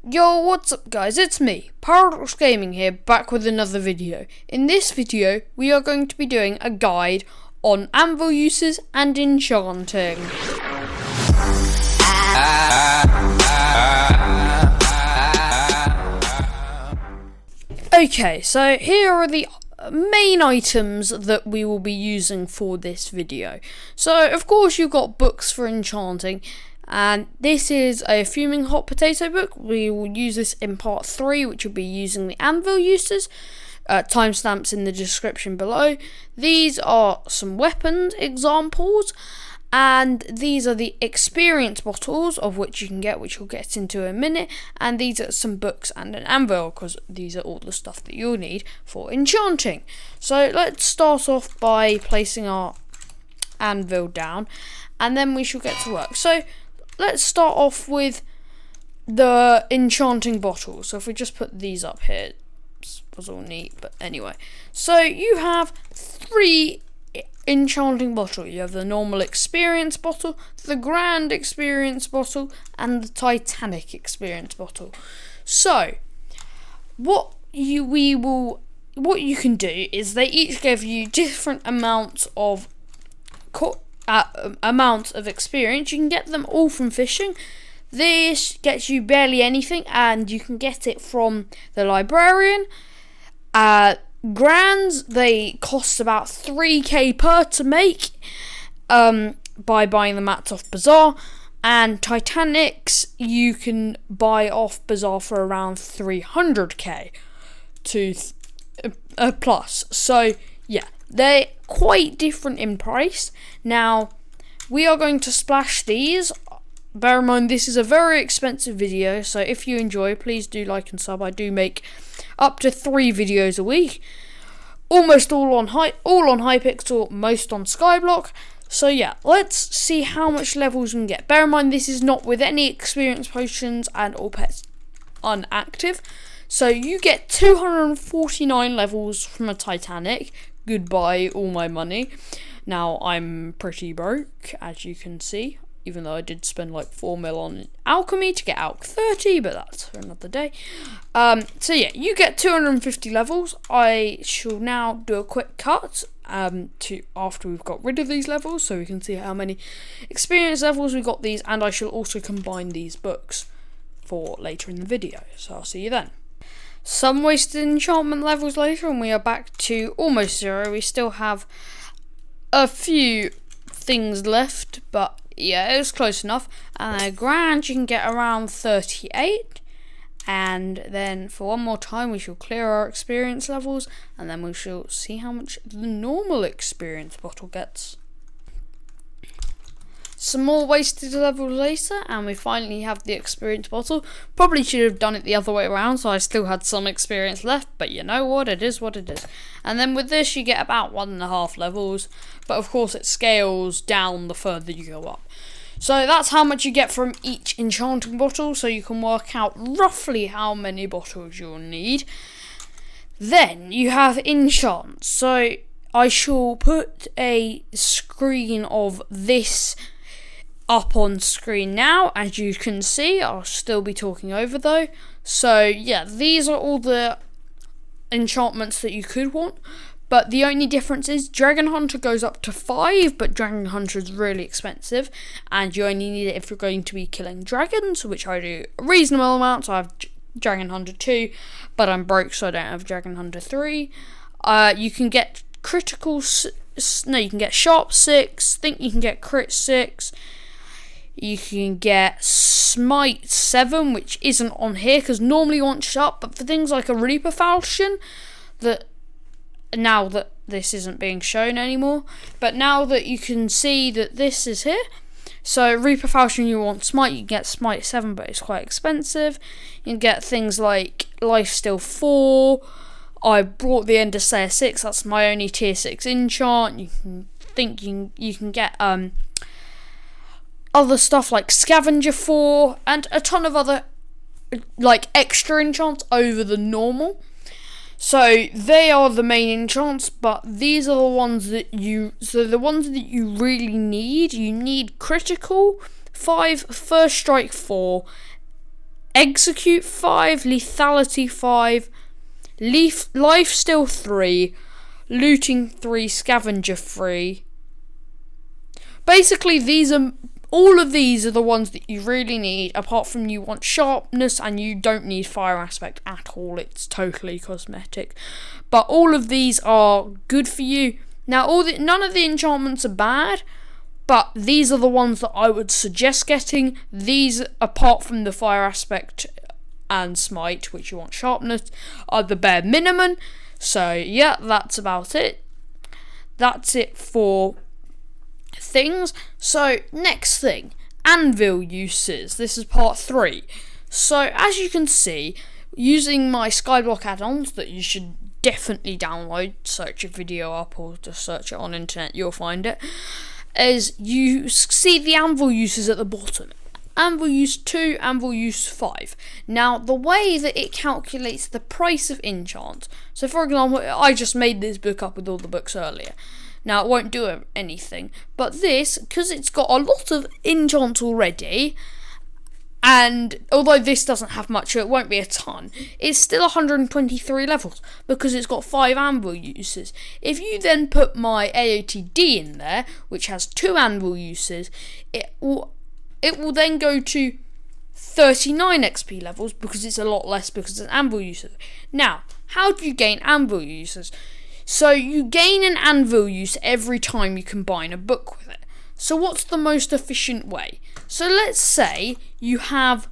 Yo, what's up guys, it's me, Paradox Gaming here, back with another video. In this video, we are going to be doing a guide on anvil uses and enchanting. Okay, so here are the main items that we will be using for this video. So, of course, you've got books for enchanting. And this is a fuming hot potato book. We will use this in part 3, which will be using the anvil uses. Timestamps in the description below. These are some weapons examples, and these are the experience bottles of which you can get, which we'll get into in a minute. And these are some books and an anvil, because these are all the stuff that you'll need for enchanting. So let's start off by placing our anvil down, and then we shall get to work. So let's start off with the enchanting bottle. So if we just put these up here, it was all neat, but anyway. So you have 3 enchanting bottles. You have the normal experience bottle, the grand experience bottle, and the Titanic experience bottle. So what you can do is they each give you different amounts of experience. You can get them all from fishing. This gets you barely anything, and you can get it from the librarian. Grands, they cost about 3k per to make by buying the mats off Bazaar, and Titanics you can buy off Bazaar for around 300k to plus. So yeah, they're quite different in price. Now, we are going to splash these. Bear in mind, this is a very expensive video, so if you enjoy, please do like and sub. I do make up to 3 videos a week, almost all on Hypixel, most on skyblock. So yeah, let's see how much levels we can get. Bear in mind, this is not with any experience potions and all pets unactive. So you get 249 levels from a Titanic. Goodbye all my money. Now I'm pretty broke, as you can see, even though I did spend like 4 mil on alchemy to get Alch 30, but that's for another day. So yeah, you get 250 levels. I shall now do a quick cut to after we've got rid of these levels, so we can see how many experience levels we got these, and I shall also combine these books for later in the video. So I'll see you then. Some wasted enchantment levels later, and we are back to almost 0. We still have a few things left, but yeah, it was close enough. And a grand, you can get around 38. And then for one more time, we shall clear our experience levels, and then we shall see how much the normal experience bottle gets. Some more wasted levels later, and we finally have the experience bottle. Probably should have done it the other way around, so I still had some experience left, but you know what, it is what it is. And then with this, you get about 1.5 levels, but of course it scales down the further you go up. So that's how much you get from each enchanting bottle, so you can work out roughly how many bottles you'll need. Then you have enchants. So I shall put a screen of this up on screen now. As you can see, I'll still be talking over though. So yeah, these are all the enchantments that you could want, but the only difference is Dragon Hunter goes up to 5, but Dragon Hunter is really expensive, and you only need it if you're going to be killing dragons, which I do a reasonable amount. So I have Dragon Hunter 2, but I'm broke, so I don't have Dragon Hunter 3. You can get you can get Sharp 6, think you can get Crit 6. You can get Smite 7, which isn't on here because normally you want Sharp, but for things like a Reaper Falchion, now that this isn't being shown anymore, but now that you can see that this is here, so Reaper Falchion you want Smite, you can get Smite 7, but it's quite expensive. You can get things like Lifesteal 4. I brought the Ender Slayer 6, that's my only tier 6 enchant. You can get other stuff like Scavenger 4 and a ton of other like extra enchants over the normal. So they are the main enchants, but these are the ones that you really need. You need critical 5, first strike 4, execute 5, lethality 5, lifesteal 3, looting 3, scavenger 3. Basically, all of these are the ones that you really need, apart from you want sharpness and you don't need fire aspect at all. It's totally cosmetic. But all of these are good for you. Now, none of the enchantments are bad, but these are the ones that I would suggest getting. These, apart from the fire aspect and smite, which you want sharpness, are the bare minimum. So, yeah, that's about it. That's it for things. So, next thing, anvil uses. This is part 3. So, as you can see, using my skyblock add-ons that you should definitely download, search a video up or just search it on internet, you'll find it, is you see the anvil uses at the bottom. Anvil use 2, anvil use 5. Now, the way that it calculates the price of enchant, so for example, I just made this book up with all the books earlier. Now, it won't do anything, but this, because it's got a lot of enchants already, and although this doesn't have much, so it won't be a ton, it's still 123 levels, because it's got 5 anvil uses. If you then put my AOTD in there, which has 2 anvil uses, it will then go to 39 XP levels, because it's a lot less because it's anvil uses. Now, how do you gain anvil uses? So you gain an anvil use every time you combine a book with it. So what's the most efficient way? So let's say you have,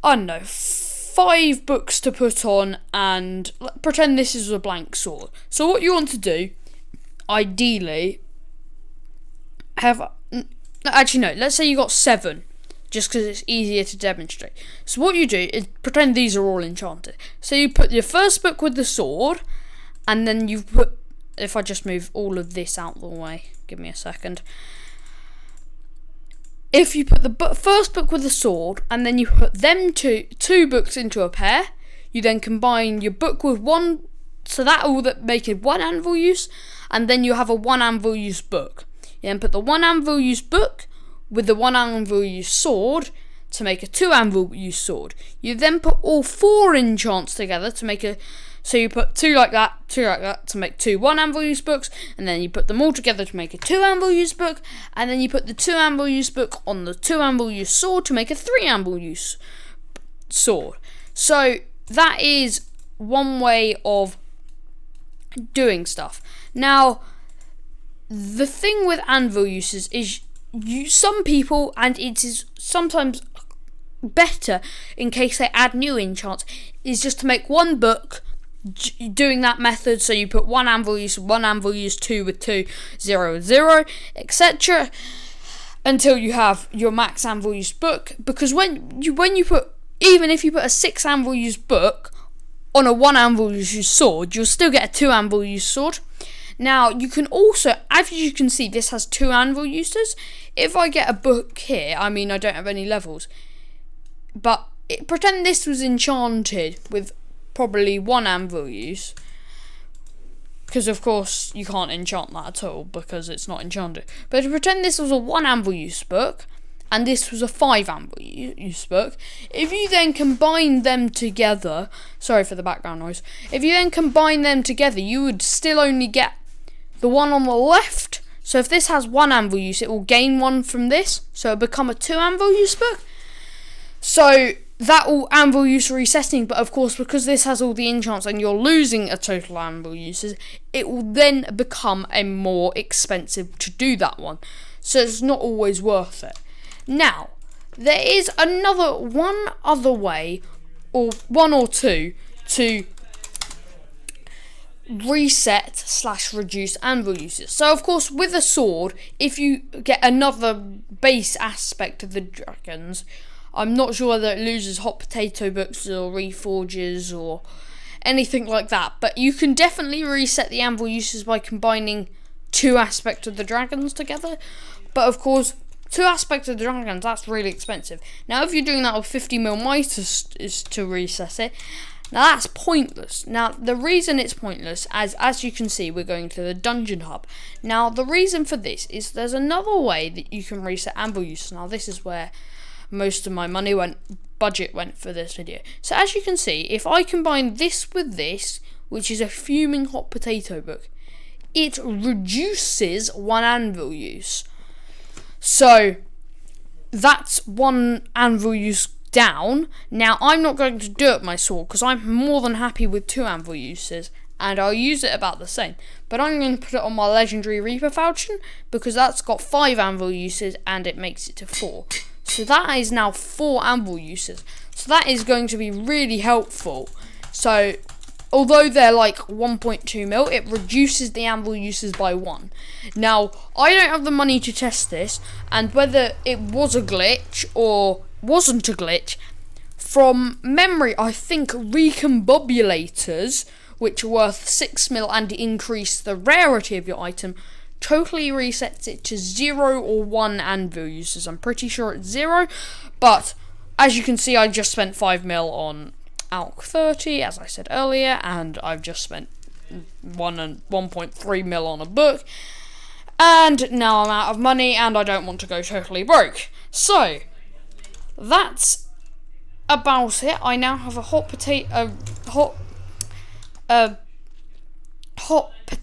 I don't know, 5 books to put on, and pretend this is a blank sword. So what you want to do, ideally, actually no, let's say you got 7, just because it's easier to demonstrate. So what you do is pretend these are all enchanted. So you put your first book with the sword, and then you put, if I just move all of this out of the way, give me a second. If you put the first book with the sword, and then you put them two books into a pair, you then combine your book with one, so that will make it 1 anvil use, and then you have a 1 anvil use book. You then put the 1 anvil use book with the 1 anvil use sword to make a 2 anvil use sword. You then put all 4 enchants together to make so you put 2 like that to make 2 1 anvil use books, and then you put them all together to make a 2 anvil use book, and then you put the 2 anvil use book on the 2 anvil use sword to make a 3 anvil use sword. So that is one way of doing stuff. Now, the thing with anvil uses is some people, and it is sometimes better in case they add new enchants, is just to make 1 book doing that method. So you put 1 anvil use, 1 anvil use, 2 with 2, 0 with 0, etc. until you have your max anvil use book. Because when you put, even if you put a 6 anvil use book on a 1 anvil use sword, you'll still get a 2 anvil use sword. Now, you can also, as you can see, this has 2 anvil uses. If I get a book here, I mean, I don't have any levels, but pretend this was enchanted with probably 1 anvil use, because of course you can't enchant that at all because it's not enchanted. But pretend this was a 1 anvil use book and this was a 5 anvil use book. If you then combine them together, sorry for the background noise, if you then combine them together, you would still only get the one on the left. So if this has 1 anvil use, it will gain 1 from this, so it'll become a 2 anvil use book. So that will anvil use resetting, but of course because this has all the enchants and you're losing a total anvil uses, it will then become a more expensive to do that one. So it's not always worth it. Now, there is one other way, or 1 or 2, to reset/reduce anvil uses. So of course with a sword, if you get another base aspect of the dragons, I'm not sure whether it loses hot potato books or reforges or anything like that, but you can definitely reset the anvil uses by combining 2 aspects of the dragons together. But of course, 2 aspects of the dragons, that's really expensive. Now if you're doing that with 50mm mitres is to reset it, now that's pointless. Now the reason it's pointless, as you can see, we're going to the dungeon hub. Now the reason for this is there's another way that you can reset anvil use. Now this is where most of my budget went for this video. So as you can see, if I combine this with this, which is a fuming hot potato book, it reduces one anvil use. So that's one anvil use down. Now I'm not going to do it with my sword because I'm more than happy with 2 anvil uses, and I'll use it about the same. But I'm going to put it on my legendary Reaper falchion because that's got 5 anvil uses and it makes it to 4. So that is now 4 anvil uses. So that is going to be really helpful. So although they're like 1.2 mil, it reduces the anvil uses by 1. Now, I don't have the money to test this, and whether it was a glitch or wasn't a glitch, from memory, I think recombobulators, which are worth 6 mil and increase the rarity of your item, totally resets it to 0 or 1 anvil uses. I'm pretty sure it's 0, but as you can see, I just spent 5 mil on Alk 30, as I said earlier, and I've just spent 1.3 mil on a book, and now I'm out of money and I don't want to go totally broke. So that's about it. I now have a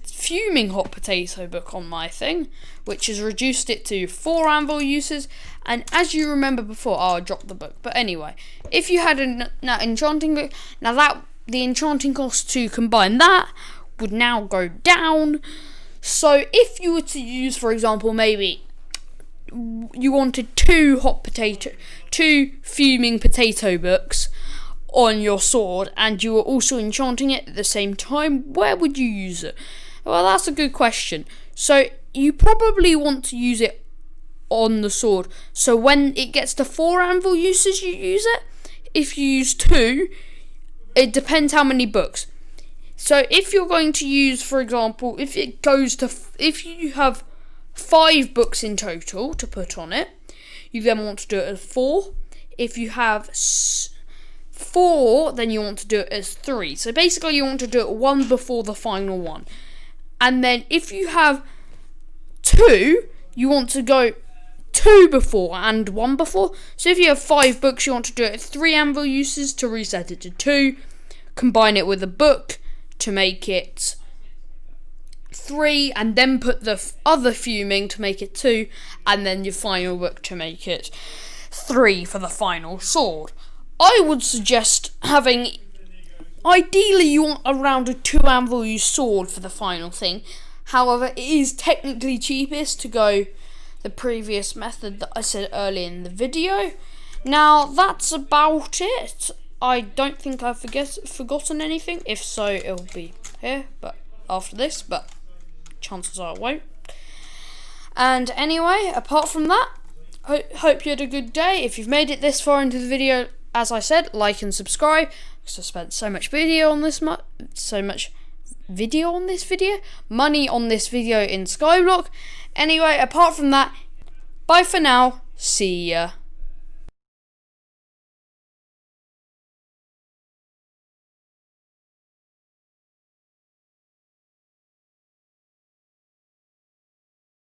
fuming hot potato book on my thing, which has reduced it to 4 anvil uses. And as you remember before, I dropped the book, but anyway, if you had an enchanting book, now that the enchanting cost to combine that would now go down. So if you were to use, for example, maybe you wanted 2 fuming potato books on your sword, and you were also enchanting it at the same time, where would you use it? Well, that's a good question. So you probably want to use it on the sword. So when it gets to 4 anvil uses, you use it. If you use 2, it depends how many books. So if you're going to use, for example, if you have 5 books in total to put on it, you then want to do it as 4. If you have 4, then you want to do it as 3. So basically you want to do it 1 before the final one. And then if you have 2, you want to go 2 before and 1 before. So if you have 5 books, you want to do it at 3 anvil uses to reset it to 2. Combine it with a book to make it 3, and then put the other fuming to make it 2, and then your final book to make it 3 for the final sword. I would suggest having, ideally you want around a 2 anvil use sword for the final thing. However, it is technically cheapest to go the previous method that I said earlier in the video. Now that's about it. I don't think I've forgotten anything. If so, it'll be here, but after this, but chances are it won't. And anyway, apart from that, hope you had a good day. If you've made it this far into the video, as I said, like and subscribe, because I spent so much money on this video in skyblock. Anyway, apart from that, bye for now. See ya.